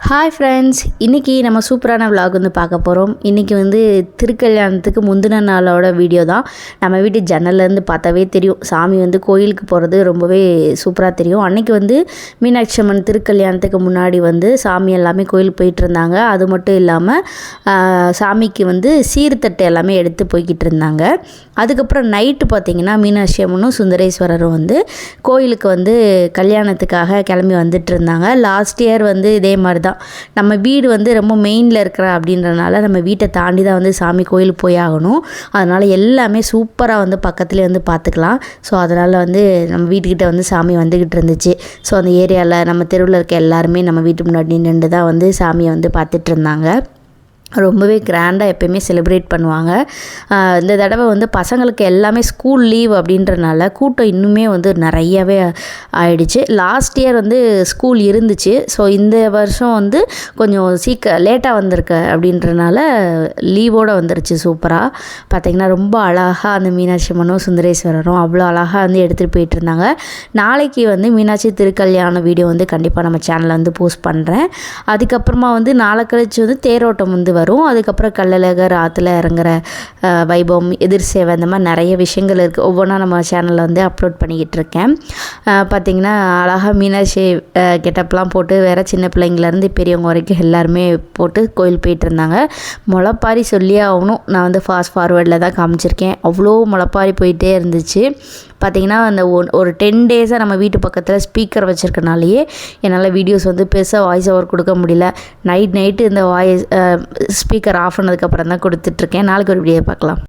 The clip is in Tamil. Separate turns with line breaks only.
ஹாய் ஃப்ரெண்ட்ஸ், இன்றைக்கி நம்ம சூப்பரான விலாக் வந்து பார்க்க போகிறோம். இன்றைக்கி வந்து திருக்கல்யாணத்துக்கு முந்தின நாளோட வீடியோ தான். நம்ம வீட்டு ஜன்னல்லேருந்து பார்த்தாவே தெரியும், சாமி வந்து கோயிலுக்கு போகிறது ரொம்பவே சூப்பராக தெரியும். அன்றைக்கி வந்து மீனாட்சி அம்மன் திருக்கல்யாணத்துக்கு முன்னாடி வந்து சாமி எல்லாமே கோயிலுக்கு போயிட்டு இருந்தாங்க. அது மட்டும் இல்லாமல் சாமிக்கு வந்து சீர்தட்டு எல்லாமே எடுத்து போய்கிட்டு இருந்தாங்க. அதுக்கப்புறம் நைட்டு பார்த்திங்கன்னா மீனாட்சி அம்மனும் சுந்தரேஸ்வரரும் வந்து கோயிலுக்கு வந்து கல்யாணத்துக்காக கிளம்பி வந்துட்டு இருந்தாங்க. லாஸ்ட் இயர் வந்து இதே மாதிரி தான், நம்ம வீடு வந்து ரொம்ப மெயினில் இருக்கிற அப்படின்றனால நம்ம வீட்டை தாண்டி தான் வந்து சாமி கோயிலுக்கு போய் ஆகணும். அதனால் எல்லாமே சூப்பராக வந்து பக்கத்துலேயே வந்து பார்த்துக்கலாம். ஸோ அதனால் வந்து நம்ம வீட்டுக்கிட்ட வந்து சாமி வந்துக்கிட்டு இருந்துச்சு. ஸோ அந்த ஏரியாவில் நம்ம தெருவில் இருக்க எல்லாருமே நம்ம வீட்டு முன்னாடி நின்று தான் வந்து சாமியை வந்து பார்த்துட்டு இருந்தாங்க. ரொம்பவே கிராண்டாக எப்போயுமே செலிப்ரேட் பண்ணுவாங்க. இந்த தடவை வந்து பசங்களுக்கு எல்லாமே ஸ்கூல் லீவ் அப்படின்றனால கூட்டம் இன்னுமே வந்து நிறையவே ஆயிடுச்சு. லாஸ்ட் இயர் வந்து ஸ்கூல் இருந்துச்சு. ஸோ இந்த வருஷம் வந்து கொஞ்சம் லேட்டாக வந்திருக்கு அப்படின்றனால லீவோடு வந்துருச்சு. சூப்பராக பார்த்திங்கன்னா ரொம்ப அழகாக அந்த மீனாட்சி அம்மனும் சுந்தரேஸ்வரரும் அவ்வளோ அழகாக வந்து எடுத்துகிட்டு போயிட்டு இருந்தாங்க. நாளைக்கு வந்து மீனாட்சி திருக்கல்யாண வீடியோ வந்து கண்டிப்பாக நம்ம சேனலில் வந்து போஸ்ட் பண்ணுறேன். அதுக்கப்புறமா வந்து நாளை கழிச்சு வந்து தேரோட்டம் வந்து வரும். அதுக்கப்புறம் கள்ளழகர் ஆற்றுல இறங்குற வைபவம், எதிர் சேவை, அந்த மாதிரி நிறைய விஷயங்கள் இருக்குது. ஒவ்வொன்றா நம்ம சேனலில் வந்து அப்லோட் பண்ணிக்கிட்டு இருக்கேன். பார்த்திங்கன்னா அழகாக மீனாட்சி கெட்டப்லாம் போட்டு வேறு சின்ன பிள்ளைங்கள்லேருந்து பெரியவங்க வரைக்கும் எல்லாருமே போட்டு கோயில் போயிட்டு இருந்தாங்க. முளைப்பாரி சொல்லியே ஆகணும், நான் வந்து ஃபாஸ்ட் ஃபார்வேர்டில் தான் காமிச்சிருக்கேன். அவ்வளோ முளைப்பாரி போயிட்டே இருந்துச்சு. பார்த்திங்கன்னா அந்த ஒரு 10 டேஸாக நம்ம வீட்டு பக்கத்தில் ஸ்பீக்கர் வச்சுருக்கனாலேயே என்னால் வீடியோஸ் வந்து பெருசாக வாய்ஸ் ஓவர் கொடுக்க முடியல. நைட்டு இந்த ஸ்பீக்கர் ஆஃப் பண்ணதுக்கப்புறம் தான் கொடுத்துட்ருக்கேன். நாளைக்கு ஒரு வீடியோ பார்க்கலாம்.